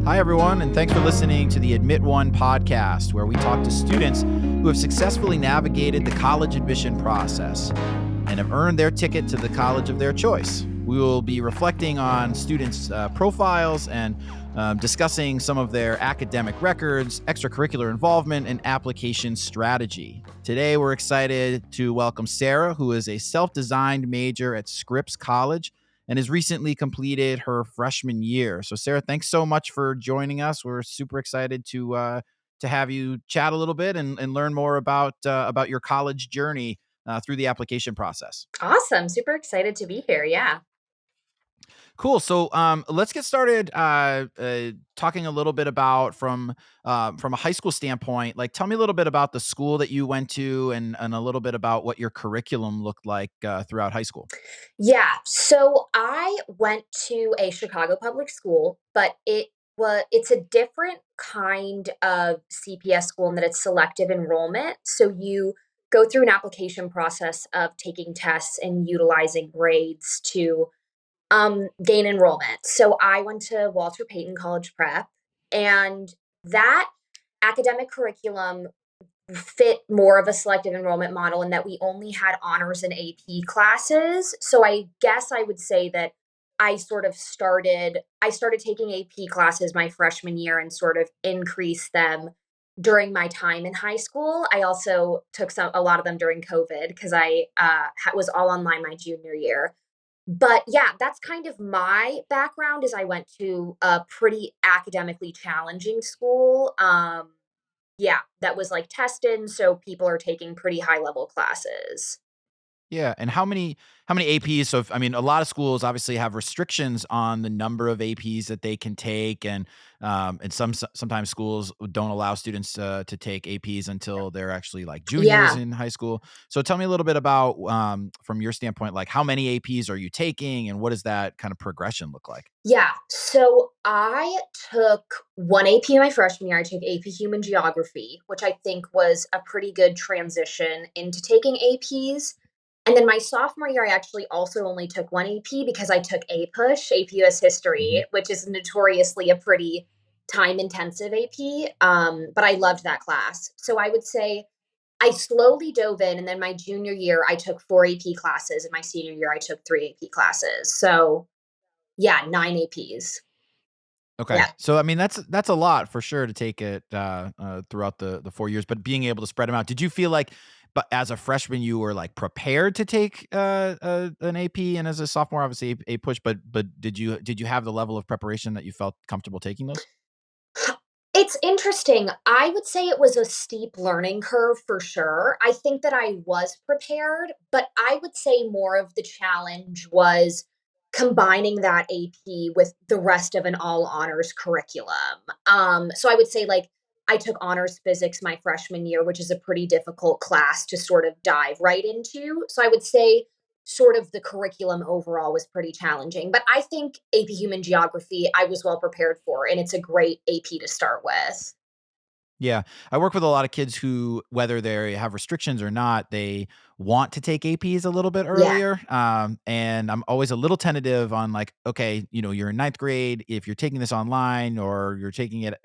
Hi, everyone, and thanks for listening to the Admit One podcast, where we talk to students who have successfully navigated the college admission process and have earned their ticket to the college of their choice. We will be reflecting on students' profiles and discussing some of their academic records, extracurricular involvement, and application strategy. Today, we're excited to welcome Sara, who is a self-designed major at Scripps College and has recently completed her freshman year. So, Sara, thanks so much for joining us. We're super excited to have you chat a little bit and learn more about your college journey through the application process. Awesome. Super excited to be here. Yeah. Cool. So let's get started talking a little bit about from a high school standpoint. Like, tell me a little bit about the school that you went to, and a little bit about what your curriculum looked like throughout high school. Yeah. So I went to a Chicago public school, but it's a different kind of CPS school in that it's selective enrollment. So you go through an application process of taking tests and utilizing grades to gain enrollment. So I went to Walter Payton College Prep, and that academic curriculum fit more of a selective enrollment model in that we only had honors and AP classes. So I guess I would say that I started taking AP classes my freshman year and sort of increased them during my time in high school. I also took a lot of them during COVID because I was all online my junior year. But yeah, that's kind of my background is I went to a pretty academically challenging school. Yeah, that was, like, tested, so people are taking pretty high level classes. Yeah, and how many APs? So, I mean, a lot of schools obviously have restrictions on the number of APs that they can take, and sometimes schools don't allow students to take APs until they're actually like juniors Yeah, in high school. So, tell me a little bit about from your standpoint, like how many APs are you taking, and what does that kind of progression look like? yeah. So I took 1 AP my freshman year. I took AP Human Geography, which I think was a pretty good transition into taking APs. And then my sophomore year, I actually also only took 1 AP because I took APUSH, AP US Mhm. History, which is notoriously a pretty time-intensive AP, but I loved that class. So I would say I slowly dove in, and then my junior year, I took 4 AP classes, and my senior year, I took 3 AP classes. So, yeah, 9 APs. Okay. Yeah. So, I mean, that's a lot for sure to take it throughout the 4 years, but being able to spread them out. Did you feel like, but as a freshman, you were like prepared to take an AP, and as a sophomore, obviously a push, but did you have the level of preparation that you felt comfortable taking those? It's interesting. I would say it was a steep learning curve for sure. I think that I was prepared, but I would say more of the challenge was combining that AP with the rest of an all honors curriculum. So I would say like I took honors physics my freshman year, which is a pretty difficult class to sort of dive right into. So I would say sort of the curriculum overall was pretty challenging. But I think AP Human Geography I was well prepared for, and it's a great AP to start with. Yeah, I work with a lot of kids who, whether they have restrictions or not, they want to take APs a little bit Yeah. earlier. And I'm always a little tentative on like, okay, you're in ninth grade. If you're taking this online or you're taking it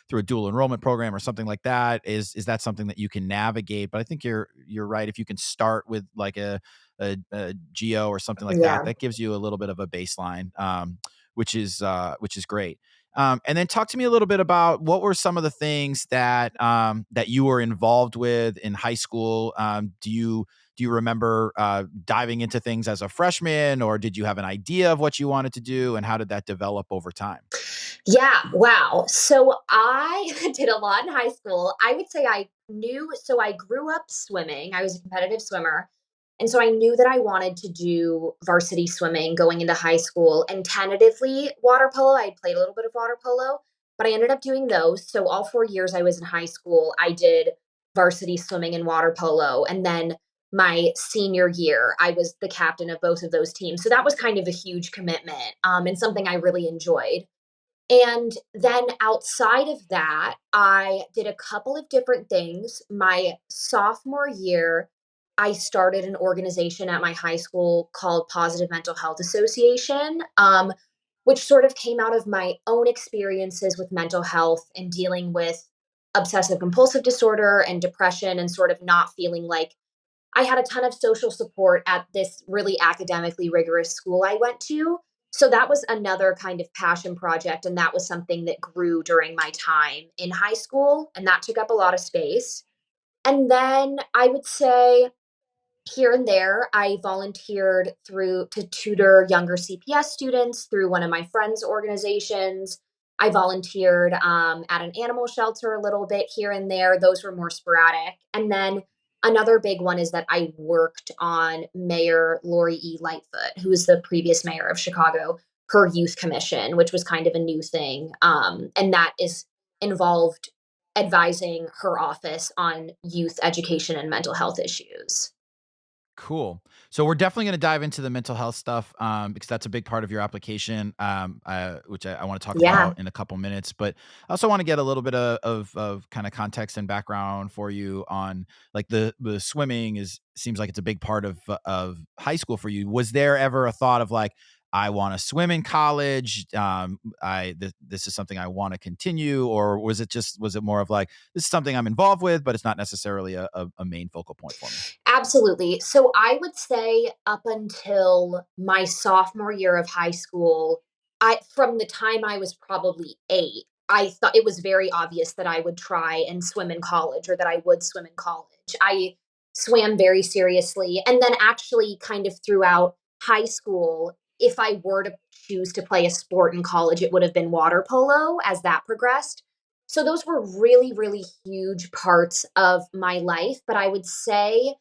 through a dual enrollment program or something like that, is that something that you can navigate? But I think you're right. If you can start with like a geo or something like that, Yeah. that gives you a little bit of a baseline, which is great. And then talk to me a little bit about what were some of the things that you were involved with in high school. Do you remember diving into things as a freshman, or did you have an idea of what you wanted to do, and how did that develop over time? Yeah, wow. So I did a lot in high school. I would say I grew up swimming. I was a competitive swimmer. And so I knew that I wanted to do varsity swimming going into high school and tentatively water polo. I had played a little bit of water polo, but I ended up doing those. So all 4 years I was in high school, I did varsity swimming and water polo. And then my senior year, I was the captain of both of those teams. So that was kind of a huge commitment and something I really enjoyed. And then outside of that, I did a couple of different things. My sophomore year, I started an organization at my high school called Positive Mental Health Association. which sort of came out of my own experiences with mental health and dealing with obsessive compulsive disorder and depression, and sort of not feeling like I had a ton of social support at this really academically rigorous school I went to. So that was another kind of passion project. And that was something that grew during my time in high school. And that took up a lot of space. And then I would say here and there, I volunteered through to tutor younger CPS students through one of my friends' organizations. I volunteered at an animal shelter a little bit here and there. Those were more sporadic. And then another big one is that I worked on Mayor Lori E. Lightfoot, who was the previous mayor of Chicago, her youth commission, which was kind of a new thing. And that is involved advising her office on youth education and mental health issues. Cool. So we're definitely going to dive into the mental health stuff, because that's a big part of your application, which I want to talk Yeah. about in a couple minutes. But I also want to get a little bit of kind of context and background for you on like the swimming is seems like it's a big part of high school for you. Was there ever a thought of like, I want to swim in college? This is something I want to continue, or was it more of like, this is something I'm involved with, but it's not necessarily a main focal point for me? Absolutely. So I would say up until my sophomore year of high school, I from the time I was probably 8, I thought it was very obvious that I would try and swim in college, or that I would swim in college. I swam very seriously, and then actually kind of throughout high school, if I were to choose to play a sport in college, it would have been water polo as that progressed. So those were really, really huge parts of my life, but I would say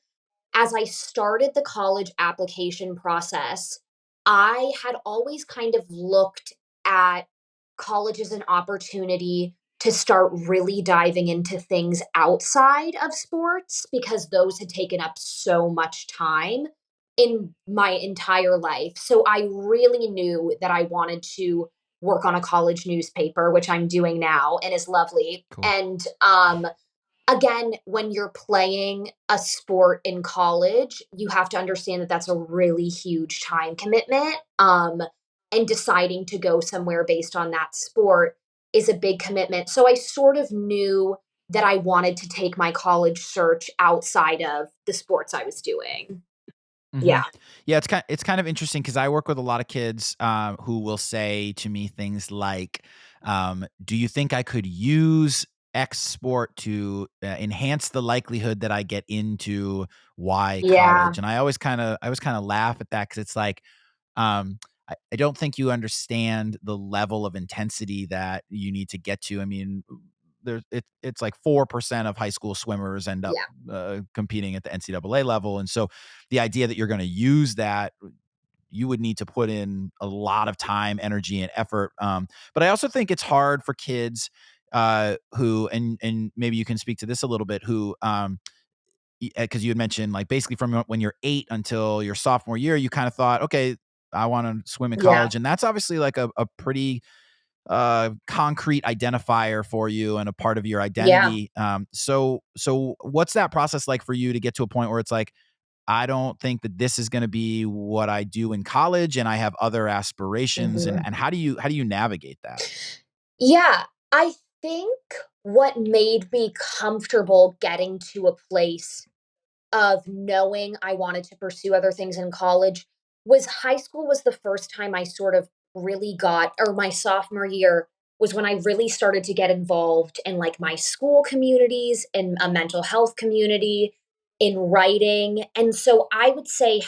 as I started the college application process, I had always kind of looked at college as an opportunity to start really diving into things outside of sports, because those had taken up so much time in my entire life. So I really knew that I wanted to work on a college newspaper, which I'm doing now and is lovely. Cool. And again, when you're playing a sport in college, you have to understand that that's a really huge time commitment. And deciding to go somewhere based on that sport is a big commitment. So I sort of knew that I wanted to take my college search outside of the sports I was doing. Mhm. Yeah. Yeah, it's kind of interesting because I work with a lot of kids, who will say to me things like, "Do you think I could use X sport to, enhance the likelihood that I get into Y Yeah. college?" And I always kinda laugh at that because it's like, I don't think you understand the level of intensity that you need to get to. I mean, it's like 4% of high school swimmers end up, Yeah. competing at the NCAA level, and so the idea that you're gonna use that, you would need to put in a lot of time, energy, and effort. But I also think it's hard for kids, who and maybe you can speak to this a little bit, who, because you had mentioned like basically from when you're 8 until your sophomore year, you kind of thought, okay, I want to swim in Yeah. college, and that's obviously like a pretty concrete identifier for you and a part of your Yeah. identity. So what's that process like for you to get to a point where it's like, I don't think that this is going to be what I do in college, and I have other aspirations. And Mhm. how do you navigate that? Yeah. I think what made me comfortable getting to a place of knowing I wanted to pursue other things in college was high school was the first time I sort of really got, or my sophomore year was when I really started to get involved in like my school communities, in a mental health community, in writing. And so I would say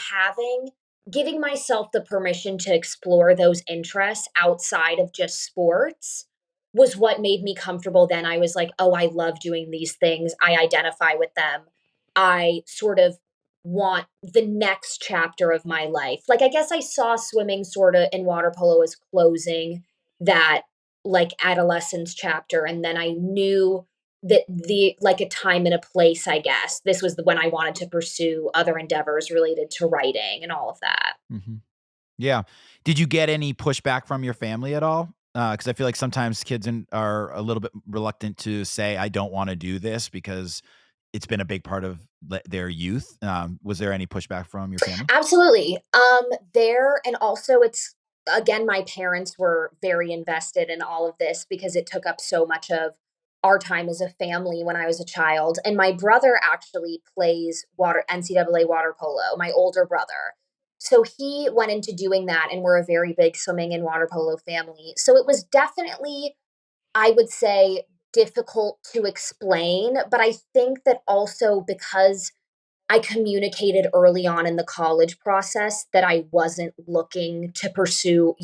giving myself the permission to explore those interests outside of just sports was what made me comfortable. Then I was like, oh, I love doing these things. I identify with them. I sort of want the next chapter of my life. Like, I guess I saw swimming sort of in water polo as closing that like adolescence chapter. And then I knew that the like a time and a place, I guess. This was when I wanted to pursue other endeavors related to writing and all of that. Mhm. Yeah. Did you get any pushback from your family at all? Because I feel like sometimes kids are a little bit reluctant to say, "I don't want to do this," because it's been a big part of their youth. Was there any pushback from your family? Absolutely. There and also it's again, my parents were very invested in all of this because it took up so much of our time as a family when I was a child. And my brother actually plays NCAA water polo, my older brother. So he went into doing that, and we're a very big swimming and water polo family. So it was definitely, I would say, difficult to explain. But I think that also because I communicated early on in the college process that I wasn't looking to pursue,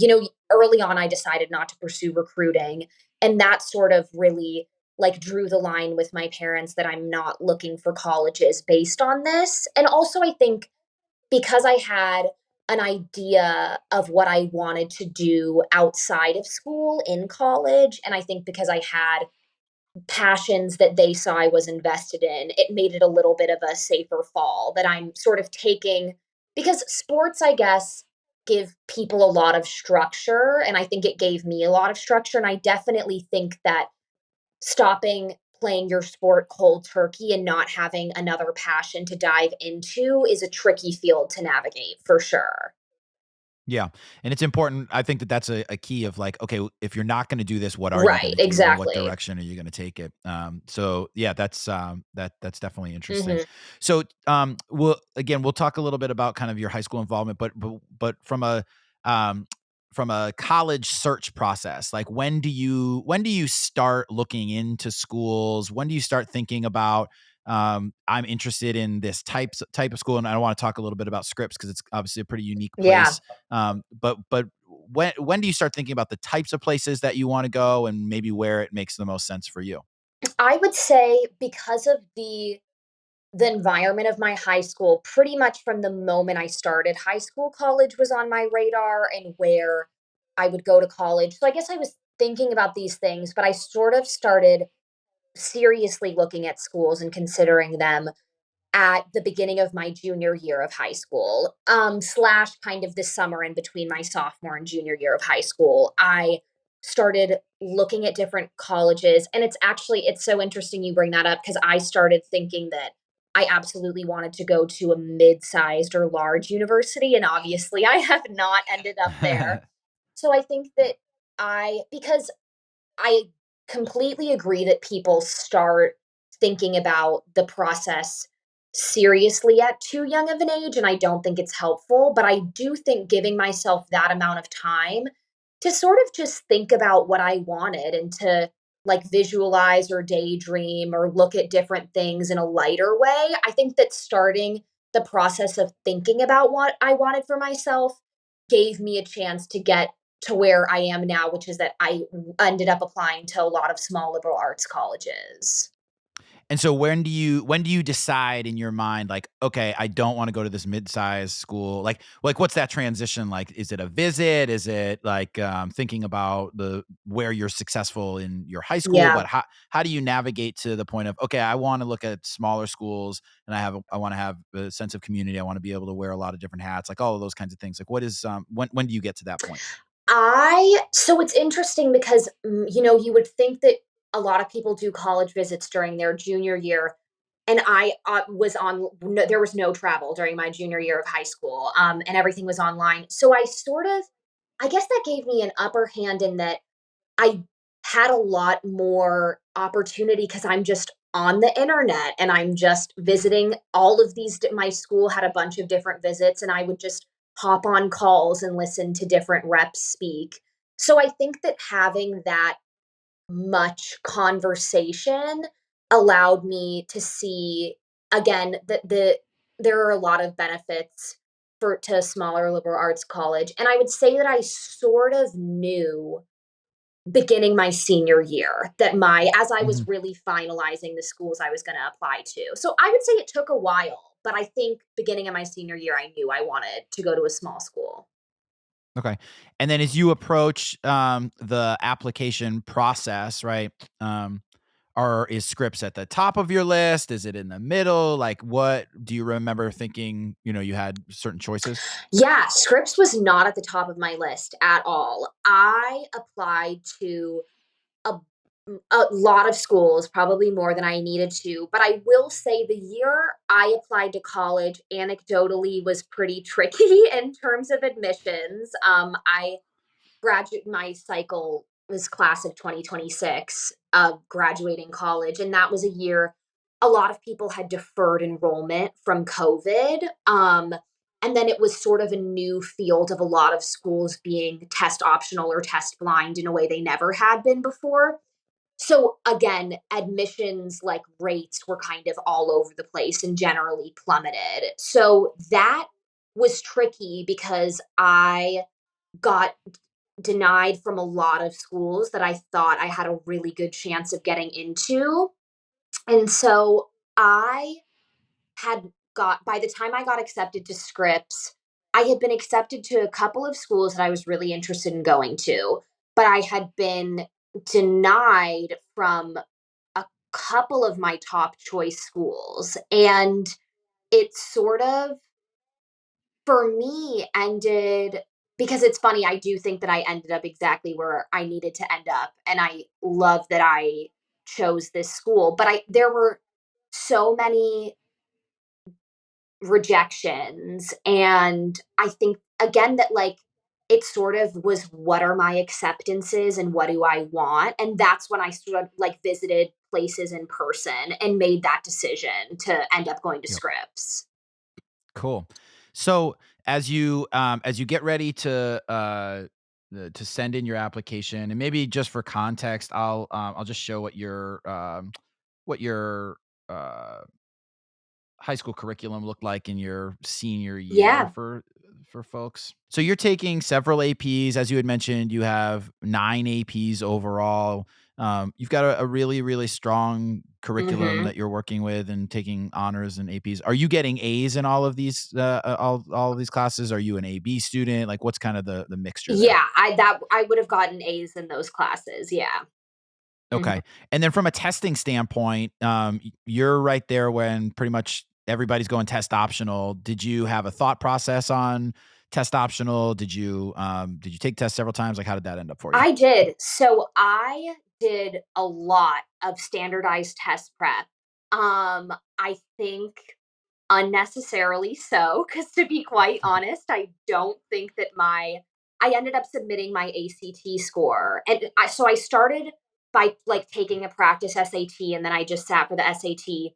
early on I decided not to pursue recruiting. And that sort of really like drew the line with my parents that I'm not looking for colleges based on this. And also, I think because I had an idea of what I wanted to do outside of school in college, and I think because I had passions that they saw I was invested in, it made it a little bit of a safer fall that I'm sort of taking, because sports, I guess, give people a lot of structure. And I think it gave me a lot of structure. And I definitely think that stopping playing your sport cold turkey and not having another passion to dive into is a tricky field to navigate for sure. Yeah, and it's important. I think that that's a key of like, okay, if you're not gonna do this, what are you Right, gonna do, and what exactly. direction are you gonna take it? So yeah, that's definitely interesting. Hmm. So, we'll talk a little bit about kind of your high school involvement, but um, from a college search process, like when do you start looking into schools? When do you start thinking about I'm interested in this type of school, and I want to talk a little bit about Scripps because it's obviously a pretty unique Yeah. place. But when do you start thinking about the types of places that you want to go and maybe where it makes the most sense for you? I would say because of the environment of my high school, pretty much from the moment I started high school, college was on my radar and where I would go to college. So I guess I was thinking about these things, but I sort of started seriously looking at schools and considering them at the beginning of my junior year of high school, slash kind of the summer in between my sophomore and junior year of high school. I started looking at different colleges, and it's so interesting you bring that up because I started thinking that I absolutely wanted to go to a mid-sized or large university, and obviously I have not ended up there. So I think that because I completely agree that people start thinking about the process seriously at too young of an age, and I don't think it's helpful. But I do think giving myself that amount of time to sort of just think about what I wanted and to like visualize or daydream or look at different things in a lighter way. I think that starting the process of thinking about what I wanted for myself gave me a chance to get to where I am now, which is that I ended up applying to a lot of small liberal arts colleges. And so when do you decide in your mind, like, okay, I don't want to go to this mid-sized school? Like what's that transition like? Is it a visit? Is it like thinking about the where you're successful in your high school? Yeah. But how do you navigate to the point of, okay, I want to look at smaller schools and I want to have a sense of community. I want to be able to wear a lot of different hats, like all of those kinds of things. Like what is when do you get to that point? So it's interesting because, you would think that a lot of people do college visits during their junior year. And I there was no travel during my junior year of high school, and everything was online. So I guess that gave me an upper hand in that I had a lot more opportunity because I'm just on the internet and I'm just visiting all of my school had a bunch of different visits, and I would just hop on calls and listen to different reps speak. So I think that having that much conversation allowed me to see again that there are a lot of benefits to a smaller liberal arts college. And I would say that I sort of knew beginning my senior year that as I was really finalizing the schools I was going to apply to. So I would say it took a while, but I think beginning of my senior year I knew I wanted to go to a small school. Okay. And then as you approach the application process, right? Is Scripps at the top of your list? Is it in the middle? Like what do you remember thinking, you had certain choices? Yeah, Scripps was not at the top of my list at all. I applied to a a lot of schools, probably more than I needed to, but I will say the year I applied to college anecdotally was pretty tricky in terms of admissions. I my cycle was class of 2026 of graduating college. And that was a year a lot of people had deferred enrollment from COVID. And then it was sort of a new field of a lot of schools being test optional or test blind in a way they never had been before. So again, admissions like rates were kind of all over the place and generally plummeted. So that was tricky because I got denied from a lot of schools that I thought I had a really good chance of getting into. And so I had by the time I got accepted to Scripps, I had been accepted to a couple of schools that I was really interested in going to, but I had been denied from a couple of my top choice schools. And it sort of, for me, ended because it's funny, I do think that I ended up exactly where I needed to end up. And I love that I chose this school, but there were so many rejections. And I think again that like it sort of was what are my acceptances and what do I want? And that's when I sort of like visited places in person and made that decision to end up going to Yep. Scripps. Cool. So as you get ready to send in your application, and maybe just for context, I'll just show what your uh, high school curriculum looked like in your senior year Yeah. for folks. So you're taking several APs, as you had mentioned. You have 9 APs overall. You've got a really, really strong curriculum Mhm. that you're working with and taking honors and APs. Are you getting A's in all of these all of these classes? Are you an AB student? Like, what's kind of the mixture there? Yeah, I would have gotten A's in those classes. Yeah. Mhm. Okay. And then from a testing standpoint, you're right there when pretty much everybody's going test optional. Did you have a thought process on test optional? Did you take tests several times? Like, how did that end up for you? I did. So I did a lot of standardized test prep. I think unnecessarily so, because to be quite honest, I don't think that I ended up submitting my ACT score. And so I started by like taking a practice SAT and then I just sat for the SAT.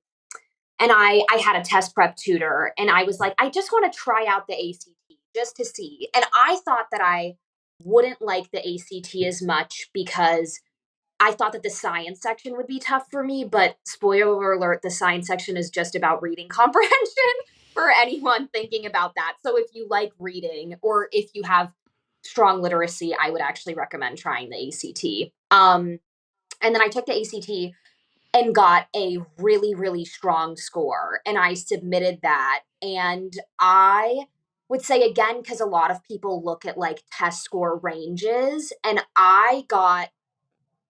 And I had a test prep tutor and I was like, I just want to try out the ACT just to see. And I thought that I wouldn't like the ACT as much because I thought that the science section would be tough for me, but spoiler alert, the science section is just about reading comprehension for anyone thinking about that. So if you like reading or if you have strong literacy, I would actually recommend trying the ACT. And then I took the ACT and got a really, really strong score. And I submitted that. And I would say again, because a lot of people look at like test score ranges, and I got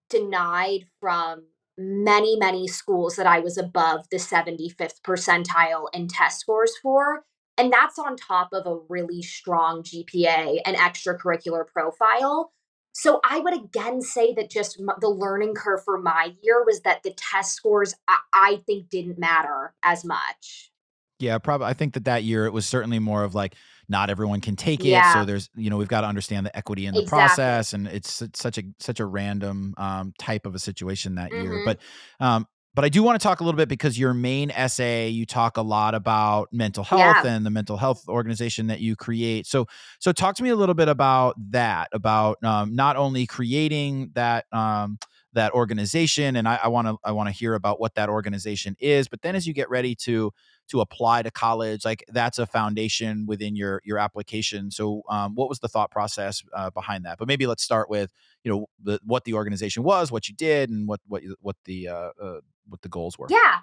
denied from many, many schools that I was above the 75th percentile in test scores for. And that's on top of a really strong GPA and extracurricular profile. So I would again say that just the learning curve for my year was that the test scores I think didn't matter as much. Yeah, probably. I think that year it was certainly more of like not everyone can take it, so Yeah, we've got to understand the equity in the exactly. process, and it's such a random type of a situation that year. Hmm. But I do want to talk a little bit because your main essay, you talk a lot about mental health Yeah. and the mental health organization that you create. So talk to me a little bit about that, about not only creating that organization, and I want to hear about what that organization is, but then as you get ready to apply to college, like that's a foundation within your application. So what was the thought process behind that? But maybe let's start with what the organization was, what you did, and what the goals were. Yeah.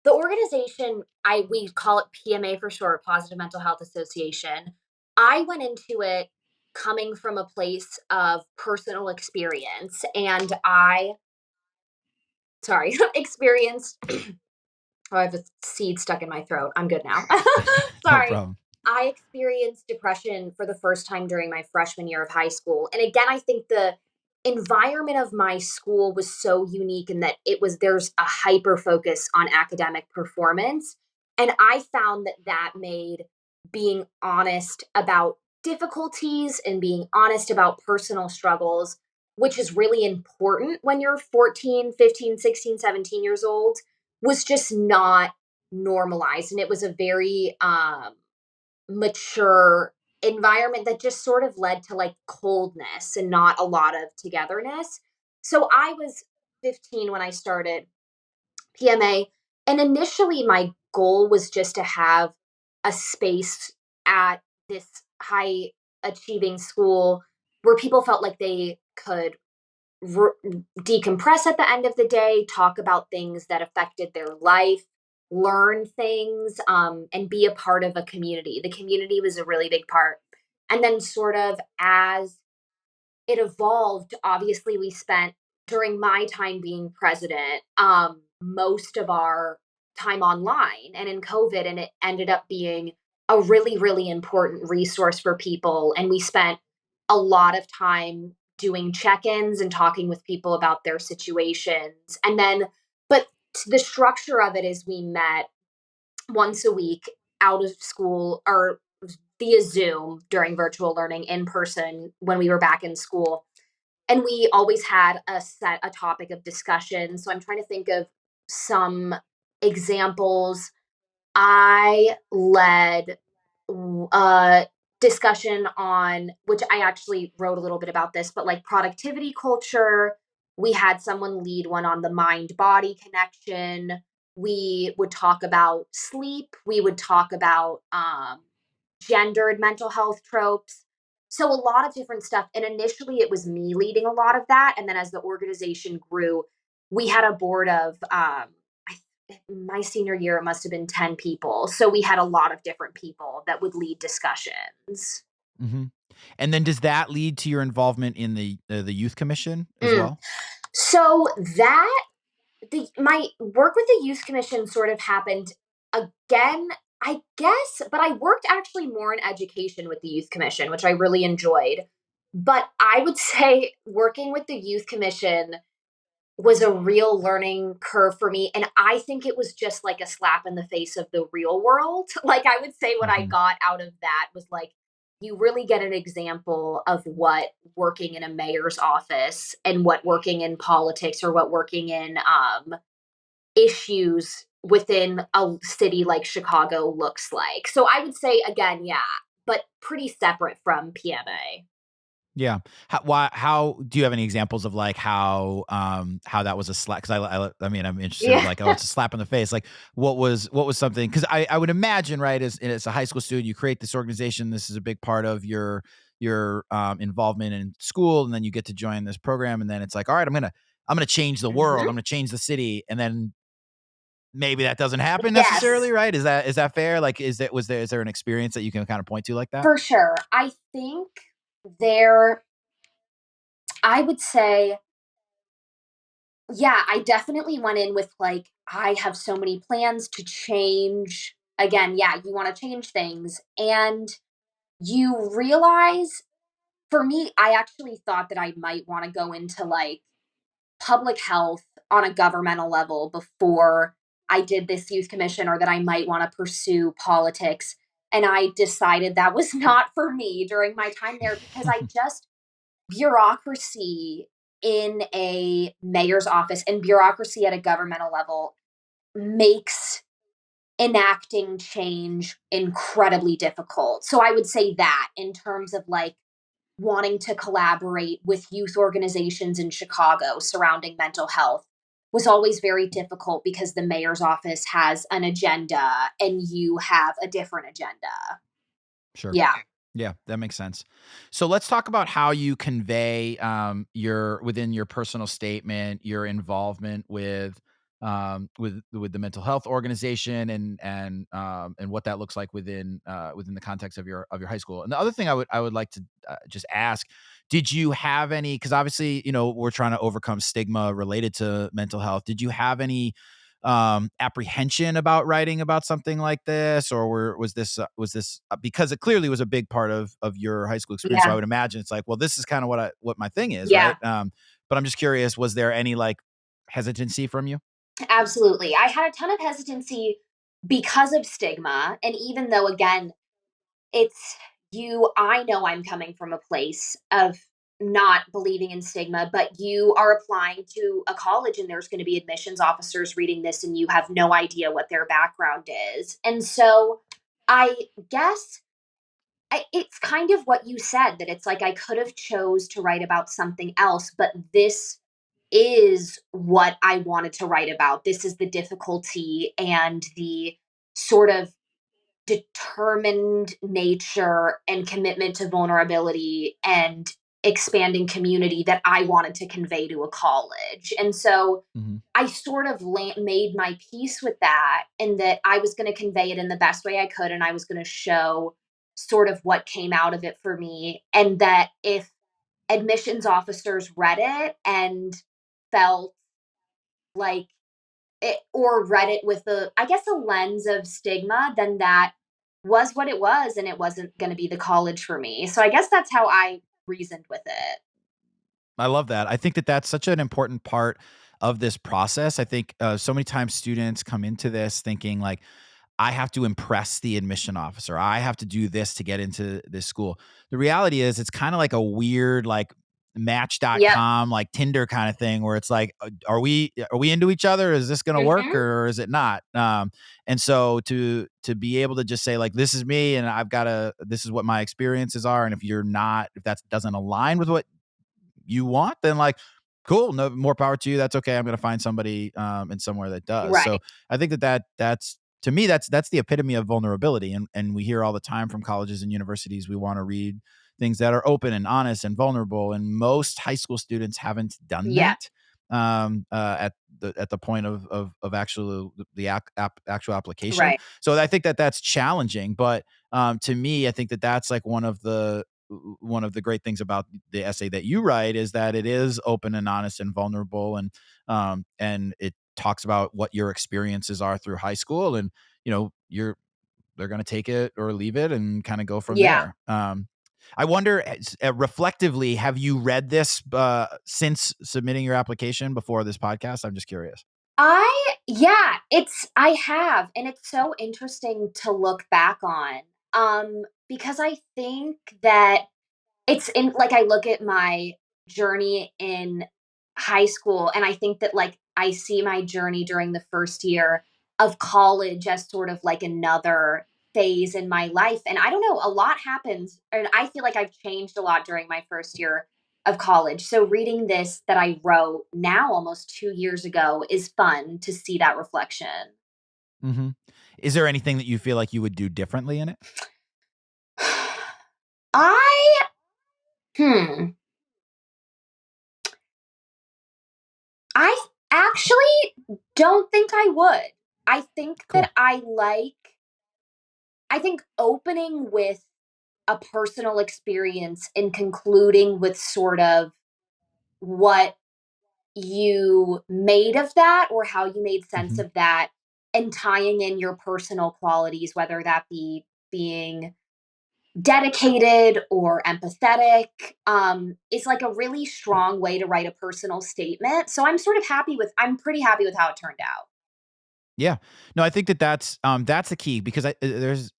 The organization, we call it PMA for short, Positive Mental Health Association. I went into it coming from a place of personal experience and I sorry, experienced oh, I have a seed stuck in my throat. I'm good now. No Sorry. problem. I experienced depression for the first time during my freshman year of high school. And again, I think the environment of my school was so unique in that there's a hyper focus on academic performance. And I found that that made being honest about difficulties and being honest about personal struggles, which is really important when you're 14, 15, 16, 17 years old, was just not normalized. And it was a very mature environment that just sort of led to like coldness and not a lot of togetherness. So I was 15 when I started PMA. And initially, my goal was just to have a space at this high achieving school where people felt like they could r- decompress at the end of the day, talk about things that affected their life, learn things, and be a part of a community. The community was a really big part. And then, sort of, as it evolved, obviously we spent during my time being president, most of our time online and in COVID, and it ended up being a really, really important resource for people. And we spent a lot of time doing check-ins and talking with people about their situations. And then, but the structure of it is we met once a week out of school or via Zoom during virtual learning, in person when we were back in school, and we always had a topic of discussion. So I'm trying to think of some examples. I led a discussion on, which I actually wrote a little bit about this, but like productivity culture. We had someone lead one on the mind body connection. We would talk about sleep. We would talk about gendered mental health tropes. So a lot of different stuff. And initially it was me leading a lot of that. And then as the organization grew, we had a board of my senior year, it must have been 10 people. So we had a lot of different people that would lead discussions. Mm-hmm. And then does that lead to your involvement in the youth commission as Mm. well? So that my work with the youth commission sort of happened again, I guess, but I worked actually more in education with the youth commission, which I really enjoyed. But I would say working with the youth commission was a real learning curve for me. And I think it was just like a slap in the face of the real world. Like, I would say what I Mm-hmm. got out of that was like, you really get an example of what working in a mayor's office and what working in politics or what working in issues within a city like Chicago looks like. So I would say, again, yeah, but pretty separate from PMA. Yeah. How do you have any examples of like how that was a slap? Because I mean, I'm interested of Yeah. like, oh, it's a slap in the face. Like, what was something? Because I would imagine, right, as a high school student, you create this organization. This is a big part of your involvement in school, and then you get to join this program, and then it's like, all right, I'm gonna change the world. Mhm. I'm gonna change the city, and then maybe that doesn't happen Yes, necessarily, right? Is that fair? Like, is there an experience that you can kind of point to like that? for sure. I think there, I would say, yeah, I definitely went in with like, I have so many plans to change. Again, yeah, you want to change things. And you realize, for me, I actually thought that I might want to go into like public health on a governmental level before I did this youth commission, or that I might want to pursue politics. And I decided that was not for me during my time there, because I just, bureaucracy in a mayor's office and bureaucracy at a governmental level makes enacting change incredibly difficult. So I would say that in terms of like wanting to collaborate with youth organizations in Chicago surrounding mental health was always very difficult, because the mayor's office has an agenda and you have a different agenda. Sure. Yeah. Yeah, that makes sense. So let's talk about how you convey your within your personal statement, your involvement with the mental health organization and what that looks like within the context of your high school. And the other thing I would like to just ask, did you have any, because obviously, we're trying to overcome stigma related to mental health. Did you have any apprehension about writing about something like this, or was this because it clearly was a big part of your high school experience? So I Yeah. would imagine it's like, well, this is kind of what my thing is, Yeah. right? But I'm just curious, was there any like hesitancy from you? Absolutely. I had a ton of hesitancy because of stigma. And even though, again, it's I know I'm coming from a place of not believing in stigma, but you are applying to a college and there's going to be admissions officers reading this and you have no idea what their background is. And so I guess it's kind of what you said, that it's like I could have chose to write about something else, but this is what I wanted to write about. This is the difficulty and the sort of determined nature and commitment to vulnerability and expanding community that I wanted to convey to a college. And so Mhm. I sort of made my peace with that, and that I was going to convey it in the best way I could. And I was going to show sort of what came out of it for me. And that if admissions officers read it and felt like it, or read it with I guess, a lens of stigma, then that was what it was, and it wasn't going to be the college for me. So I guess that's how I reasoned with it. I love that. I think that that's such an important part of this process. I think so many times students come into this thinking like, I have to impress the admission officer. I have to do this to get into this school. The reality is it's kind of like a weird like Yep. match.com like Tinder kind of thing where it's like are we into each other? Is this going to work Hmm. or is it not? And so to be able to just say like this is me and this is what my experiences are, and if that doesn't align with what you want, then like, cool, no more power to you. That's okay. I'm going to find somebody in somewhere that does. Right. So I think that's to me, that's the epitome of vulnerability. And we hear all the time from colleges and universities, we want to read things that are open and honest and vulnerable. And most high school students haven't done Yeah. that at the point of actual the actual application. Right. So I think that that's challenging. But to me, I think that that's like one of the great things about the essay that you write is that it is open and honest and vulnerable, and it talks about what your experiences are through high school, and you're they're going to take it or leave it and kind of go from Yeah. there. I wonder, reflectively, have you read this since submitting your application before this podcast? I'm just curious. Yeah, I have, and it's so interesting to look back on. Because I think that it's in like, I look at my journey in high school, and I think that, like, I see my journey during the first year of college as sort of like another phase in my life, and I don't know, a lot happens, and I feel like I've changed a lot during my first year of college. So reading this that I wrote now almost 2 years ago is fun to see that reflection. Hmm. Is there anything that you feel like you would do differently in it? I hmm. I actually don't think I would. I think Cool. that I think opening with a personal experience and concluding with sort of what you made of that, or how you made sense Hmm. of that, and tying in your personal qualities, whether that be being dedicated or empathetic, is like a really strong way to write a personal statement. So I'm pretty happy with how it turned out. Yeah. No, I think that that's the key because there's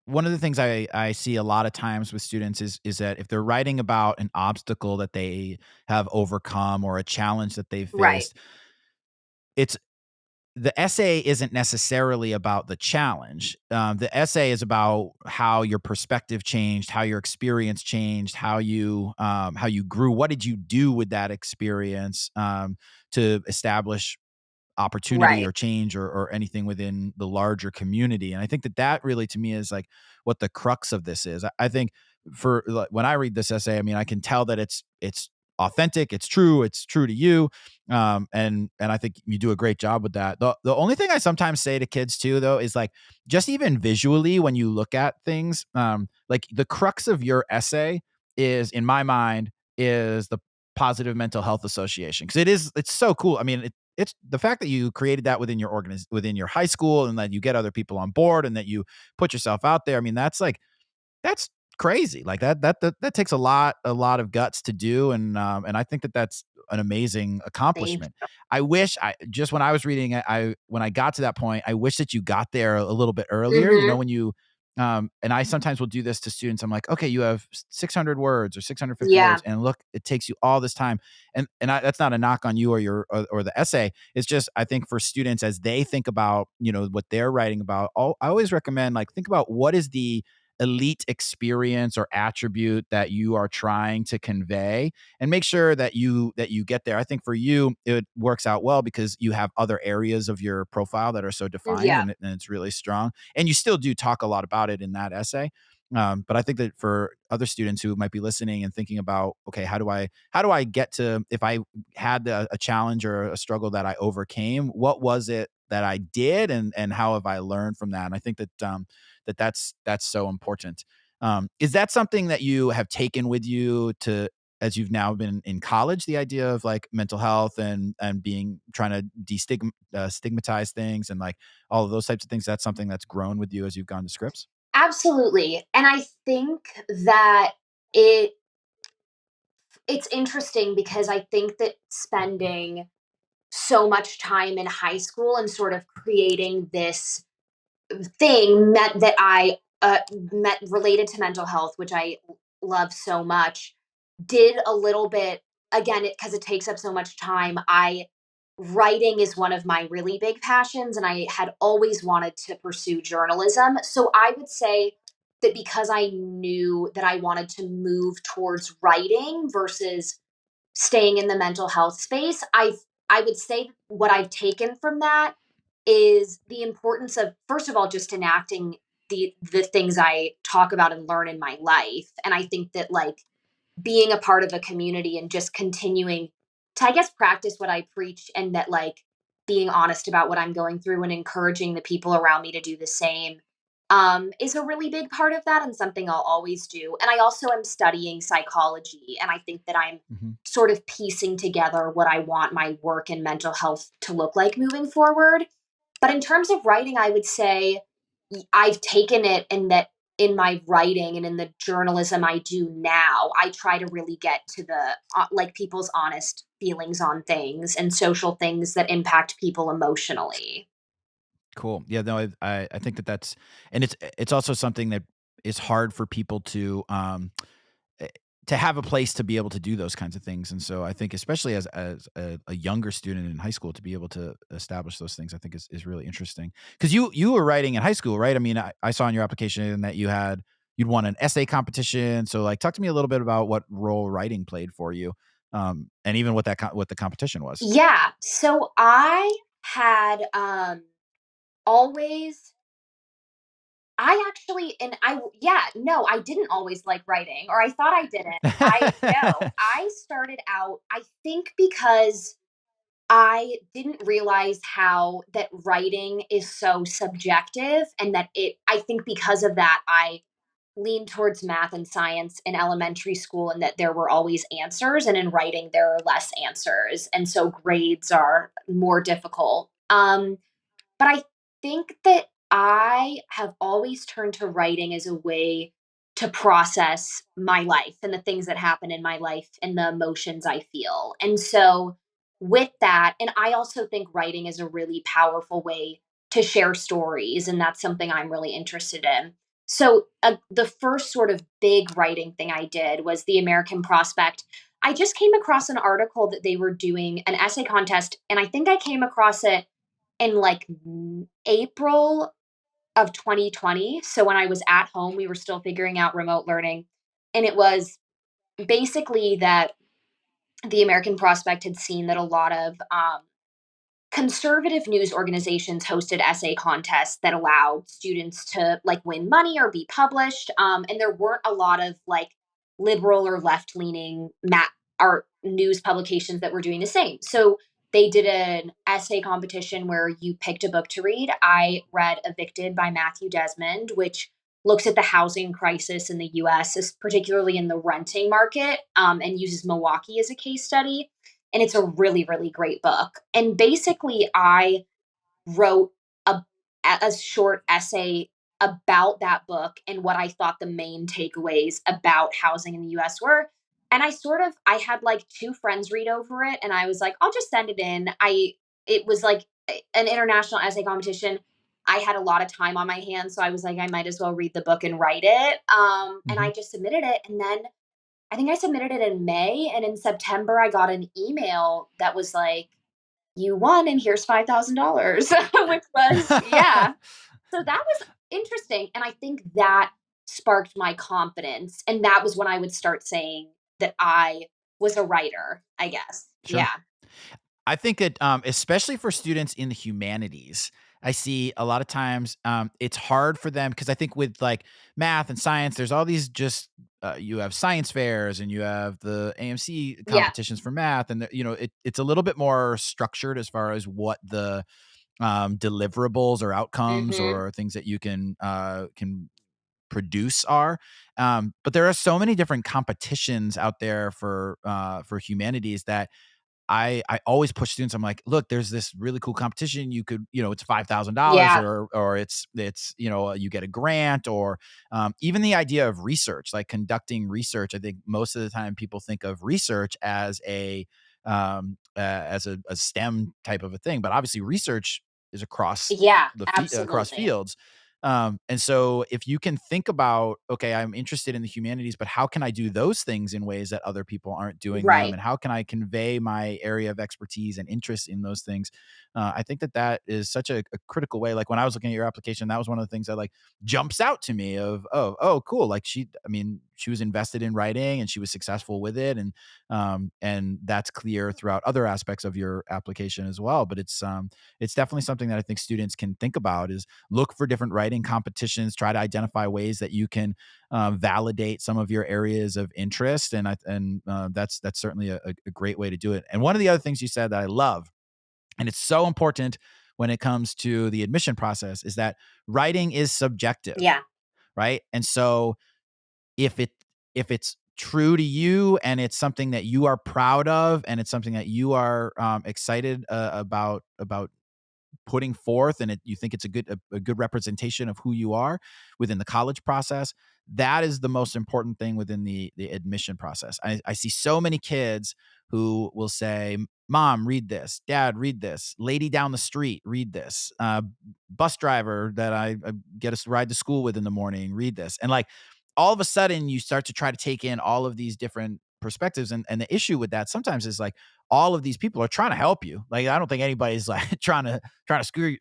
one of the things I see a lot of times with students is that if they're writing about an obstacle that they have overcome or a challenge that they've Right. faced, it's the essay isn't necessarily about the challenge. The essay is about how your perspective changed, how your experience changed, how you grew. What did you do with that experience to establish opportunity Right. or change or anything within the larger community? And I think that that really to me is like what the crux of this is. I think for like, when I read this essay, I mean, I can tell that it's authentic, it's true to you, and I think you do a great job with that. The only thing I sometimes say to kids too though is like just even visually when you look at things, like the crux of your essay is in my mind is the Positive Mental Health Association, because it's so cool. I mean, it's the fact that you created that within within your high school, and that you get other people on board, and that you put yourself out there. I mean, that's crazy. Like that takes a lot of guts to do, and I think that that's an amazing Thank accomplishment. you. I wish I just when I was reading it, I when I got to that point, I wish that you got there a little bit earlier. You know, Mhm. when And I sometimes will do this to students. I'm like, okay, you have 600 words or 650 Yeah. words, and look, it takes you all this time. That's not a knock on you or or the essay. It's just, I think for students, as they think about, what they're writing about, I always recommend, like, think about what is the elite experience or attribute that you are trying to convey, and make sure that you get there. I think for you, it works out well because you have other areas of your profile that are so defined, Yeah. and it's really strong, and you still do talk a lot about it in that essay. But I think that for other students who might be listening and thinking about, okay, how do I get to, if I had a challenge or a struggle that I overcame, what was it that I did, and how have I learned from that? And I think that that's so important. Is that something that you have taken with you to, as you've now been in college, the idea of like mental health and being, trying to stigmatize things and like all of those types of things? That's something that's grown with you as you've gone to Scripps. Absolutely. And I think that it it's interesting because I think that spending so much time in high school and sort of creating this thing meant that I met related to mental health, which I love so much, did a little bit, again, because it takes up so much time. I Writing is one of my really big passions, and I had always wanted to pursue journalism. So I would say that because I knew that I wanted to move towards writing versus staying in the mental health space, I would say what I've taken from that is the importance of, first of all, just enacting the things I talk about and learn in my life. And I think that, like, being a part of a community and just continuing to, I guess, practice what I preach, and that, like, being honest about what I'm going through and encouraging the people around me to do the same, is a really big part of that and something I'll always do. And I also am studying psychology, and I think that I'm Mhm. sort of piecing together what I want my work in mental health to look like moving forward. But in terms of writing, I would say I've taken it, and that in my writing and in the journalism I do now, I try to really get to the like, people's honest feelings on things and social things that impact people emotionally. Cool. Yeah, no, I think that that's, and it's also something that is hard for people eh, to have a place to be able to do those kinds of things. And so I think, especially as a younger student in high school, to be able to establish those things, I think is really interesting. Because you were writing in high school, right? I mean, I saw in your application that you'd won an essay competition. So, like, talk to me a little bit about what role writing played for you, and even what the competition was. Yeah. So I had always I actually and I yeah, no, I didn't always like writing, or I thought I didn't. I No, I started out, I think, because I didn't realize how that writing is so subjective, and that I think because of that, I leaned towards math and science in elementary school, and that there were always answers, and in writing there are less answers, and so grades are more difficult. But I think that I have always turned to writing as a way to process my life and the things that happen in my life and the emotions I feel. And so, with that, and I also think writing is a really powerful way to share stories. And that's something I'm really interested in. So, the first sort of big writing thing I did was the American Prospect. I just came across an article that they were doing an essay contest, and I think I came across it in, like, April of 2020. So when I was at home, we were still figuring out remote learning. And it was basically that the American Prospect had seen that a lot of conservative news organizations hosted essay contests that allowed students to, like, win money or be published. And there weren't a lot of, like, liberal or left leaning art news publications that were doing the same. So they did an essay competition where you picked a book to read. I read Evicted by Matthew Desmond, which looks at the housing crisis in the US, particularly in the renting market, and uses Milwaukee as a case study. And it's a really, really great book. And basically, I wrote a, a short essay about that book and what I thought the main takeaways about housing in the US were. And I had, like, two friends read over it, and I was like, I'll just send it in. It was like an international essay competition. I had a lot of time on my hands, so I was like, I might as well read the book and write it. And Mhm. I just submitted it, and then I think I submitted it in May, and in September I got an email that was like, "You won, and here's $5,000," which was yeah. So that was interesting, and I think that sparked my confidence, and that was when I would start saying that I was a writer, I guess. Sure. Yeah. I think it, especially for students in the humanities, I see a lot of times it's hard for them because I think with like math and science, there's all these just you have science fairs and you have the AMC Yeah. competitions for math, and it's a little bit more structured as far as what the deliverables or outcomes Mhm. or things that you can produce are. But there are so many different competitions out there for humanities that I always push students. I'm like, look, there's this really cool competition. You could, it's $5,000 Yeah. or it's you get a grant or even the idea of research, like conducting research. I think most of the time people think of research as a STEM type of a thing, but obviously research is across Yeah, across absolutely. fields. And so if you can think about, okay, I'm interested in the humanities, but how can I do those things in ways that other people aren't doing them? Right. And how can I convey my area of expertise and interest in those things? I think that is such a critical way. Like when I was looking at your application, that was one of the things that like jumps out to me of, oh, cool. Like she was invested in writing and she was successful with it. And that's clear throughout other aspects of your application as well. But it's definitely something that I think students can think about is look for different writing competitions, try to identify ways that you can validate some of your areas of interest, and that's certainly a great way to do it. And one of the other things you said that I love, and it's so important when it comes to the admission process, is that writing is subjective, Yeah. right? And so if it if it's true to you and it's something that you are proud of and it's something that you are excited about putting forth and you think it's a good representation of who you are within the college process, that is the most important thing within the admission process. I see so many kids who will say, mom, read this, dad, read this, lady down the street, read this, bus driver that I get a ride to school with in the morning, read this. And like all of a sudden you start to try to take in all of these different perspectives, and the issue with that sometimes is like all of these people are trying to help you. Like I don't think anybody's like trying to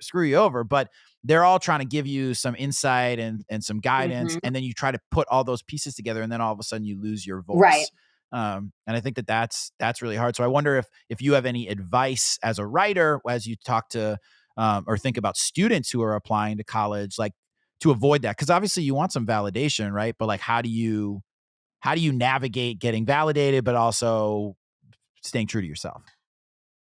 screw you over, but they're all trying to give you some insight and some guidance, Mhm. and then you try to put all those pieces together, and then all of a sudden you lose your Right. voice. And I think that's really hard. So I wonder if you have any advice as a writer as you talk to or think about students who are applying to college, like to avoid that, because obviously you want some validation, right? But like, how do you navigate getting validated, but also staying true to yourself?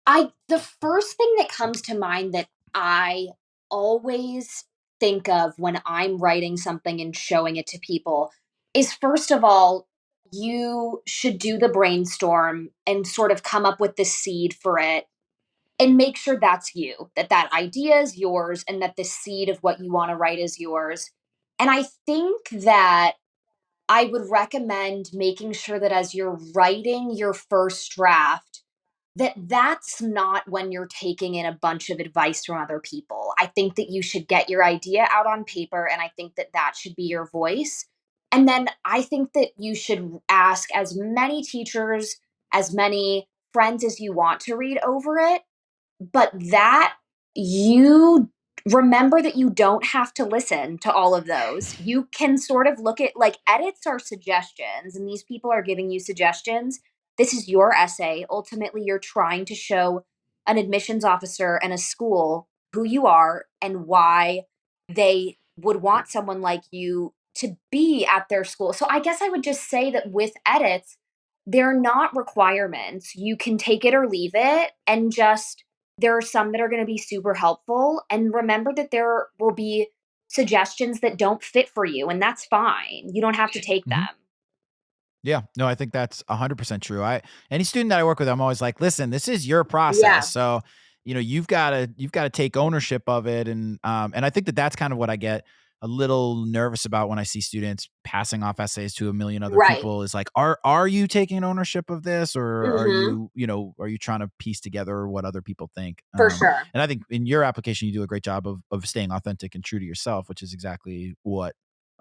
I the first thing that comes to mind that I always think of when I'm writing something and showing it to people is, first of all, you should do the brainstorm and sort of come up with the seed for it and make sure that's you, that that idea is yours and that the seed of what you want to write is yours. And I think that I would recommend making sure that as you're writing your first draft, that that's not when you're taking in a bunch of advice from other people. I think that you should get your idea out on paper, and I think that that should be your voice. And then I think that you should ask as many teachers, as many friends as you want to read over it, but that you remember that you don't have to listen to all of those. You can sort of look at, like, edits are suggestions, and these people are giving you suggestions. This is your essay. Ultimately, you're trying to show an admissions officer and a school who you are and why they would want someone like you to be at their school. So I guess I would just say that with edits, they're not requirements. You can take it or leave it, and just there are some that are going to be super helpful. And remember that there will be suggestions that don't fit for you, and that's fine. You don't have to take Mhm. them. Yeah, no, I think that's 100% true. Any student that I work with, I'm always like, listen, this is your process. Yeah. So, you've got to take ownership of it. And I think that that's kind of what I get a little nervous about when I see students passing off essays to a million other Right. people is like, are you taking ownership of this, or are Mhm. you, are you trying to piece together what other people think? For sure. And I think in your application, you do a great job of staying authentic and true to yourself, which is exactly what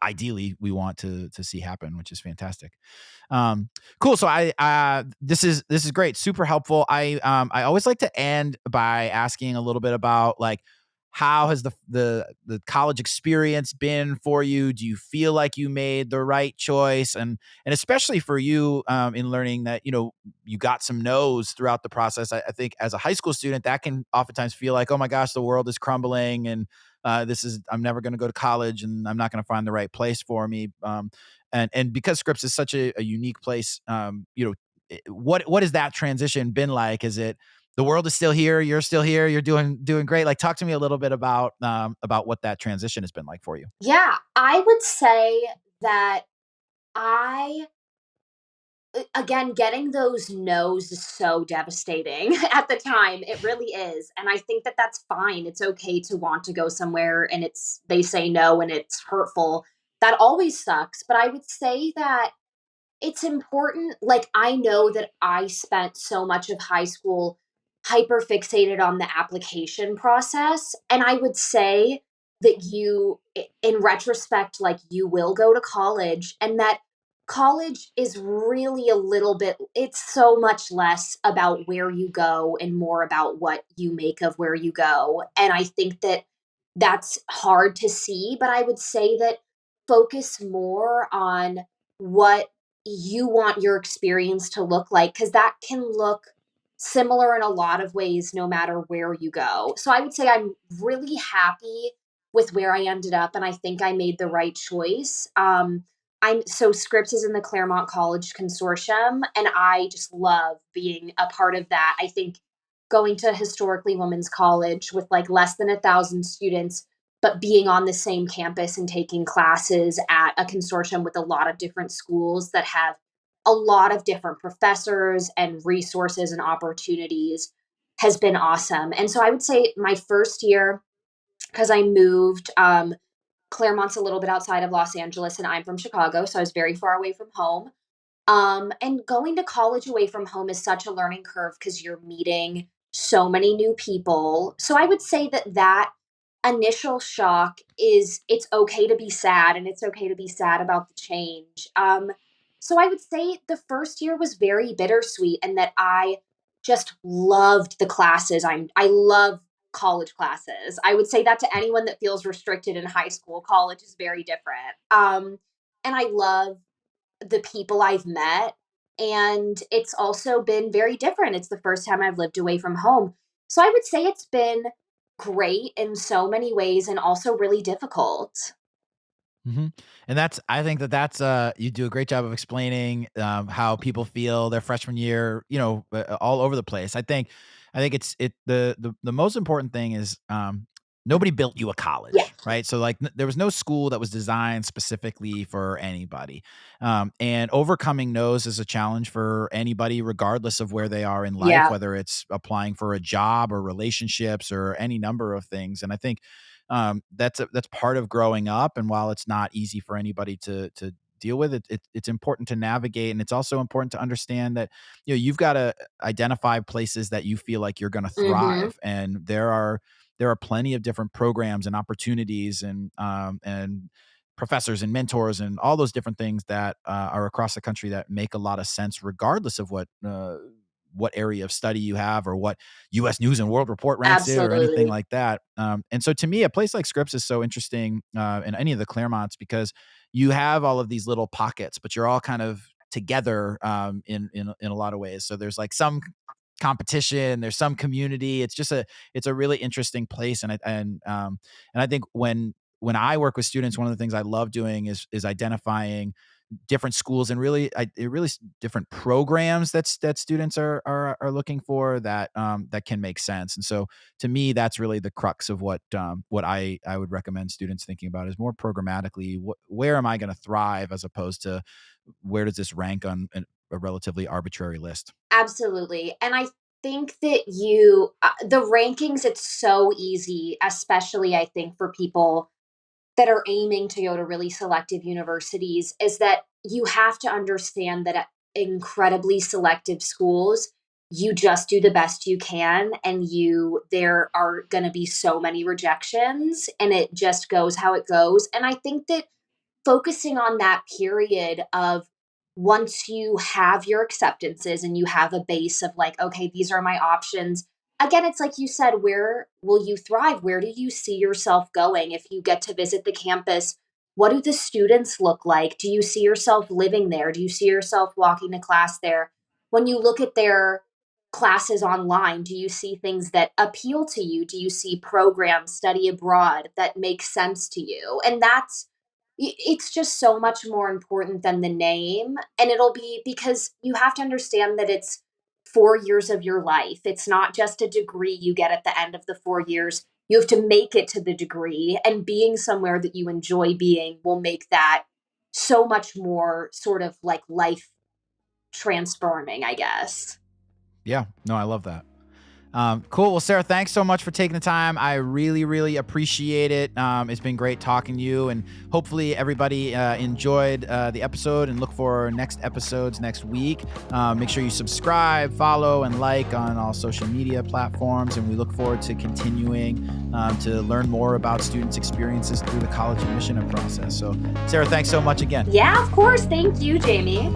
ideally we want to see happen, which is fantastic. Um, cool. So this is great, super helpful. I always like to end by asking a little bit about like how has the college experience been for you? Do you feel like you made the right choice? And especially for you, in learning that you got some no's throughout the process. I think as a high school student, that can oftentimes feel like, oh my gosh, the world is crumbling, and I'm never going to go to college, and I'm not going to find the right place for me. And because Scripps is such a unique place, what has that transition been like? Is it the world is still here, you're still here, you're doing great? Like, talk to me a little bit about what that transition has been like for you. Yeah, I would say that I again, getting those no's is so devastating at the time. It really is. And I think that that's fine. It's okay to want to go somewhere and they say no and it's hurtful. That always sucks. But I would say that it's important. Like, I know that I spent so much of high school hyper fixated on the application process. And I would say that in retrospect, like, you will go to college, and that college is really it's so much less about where you go and more about what you make of where you go. And I think that that's hard to see, but I would say that focus more on what you want your experience to look like, because that can look similar in a lot of ways no matter where you go. So I would say I'm really happy with where I ended up, and I think I made the right choice. I'm so Scripps is in the Claremont College consortium, and I just love being a part of that. I think going to historically women's college with like less than 1,000 students, but being on the same campus and taking classes at a consortium with a lot of different schools that have a lot of different professors and resources and opportunities has been awesome. And so I would say my first year, because I moved, Claremont's a little bit outside of Los Angeles, and I'm from Chicago, so I was very far away from home. And going to college away from home is such a learning curve because you're meeting so many new people. So I would say that initial shock is, it's okay to be sad, and it's okay to be sad about the change. So I would say the first year was very bittersweet, and that I just loved the classes. I love college classes. I would say that to anyone that feels restricted in high school. College is very different. And I love the people I've met. And it's also been very different. It's the first time I've lived away from home. So I would say it's been great in so many ways and also really difficult. hmm And I think that's, you do a great job of explaining how people feel their freshman year, all over the place. I think the most important thing is, nobody built you a Yeah. college, right? So like, there was no school that was designed specifically for anybody. And overcoming no's is a challenge for anybody, regardless of where they are in life, Yeah. whether it's applying for a job or relationships or any number of things. And I think that's part of growing up. And while it's not easy for anybody to deal with it, it's important to navigate, and it's also important to understand that you've got to identify places that you feel like you're going to Mhm. thrive, and there are plenty of different programs and opportunities and professors and mentors and all those different things that are across the country that make a lot of sense, regardless of what area of study you have, or what U.S. News and World Report ranks it, or anything Absolutely. like that. And so, to me, a place like Scripps is so interesting, in any of the Claremonts, because you have all of these little pockets, but you're all kind of together, in a lot of ways. So there's like some competition, there's some community. It's a really interesting place, and I think when I work with students, one of the things I love doing is identifying different schools, and really different programs that students are looking for, that can make sense. And so, to me, that's really the crux of what I would recommend students thinking about, is more programmatically, where am I going to thrive, as opposed to where does this rank on a relatively arbitrary list. Absolutely. And I think that the rankings, it's so easy, especially I think for people that are aiming to go to really selective universities is that you have to understand that at incredibly selective schools, you just do the best you can, and there are going to be so many rejections, and it just goes how it goes. And I think that focusing on that period of, once you have your acceptances and you have a base of like, okay, these are my options. Again, it's like you said, where will you thrive? Where do you see yourself going if you get to visit the campus? What do the students look like? Do you see yourself living there? Do you see yourself walking to class there? When you look at their classes online, do you see things that appeal to you? Do you see programs, study abroad, that make sense to you? And it's just so much more important than the name. And it'll be, because you have to understand that it's 4 years of your life. It's not just a degree you get at the end of the 4 years. You have to make it to the degree, and being somewhere that you enjoy being will make that so much more sort of like life transforming, I guess. Yeah, no, I love that. Cool. Well, Sara, thanks so much for taking the time. I really, really appreciate it. It's been great talking to you, and hopefully everybody enjoyed the episode, and look for next episodes next week. Make sure you subscribe, follow, and like on all social media platforms, and we look forward to continuing to learn more about students' experiences through the college admission process. So, Sara, thanks so much again. Yeah, of course. Thank you, Jamie.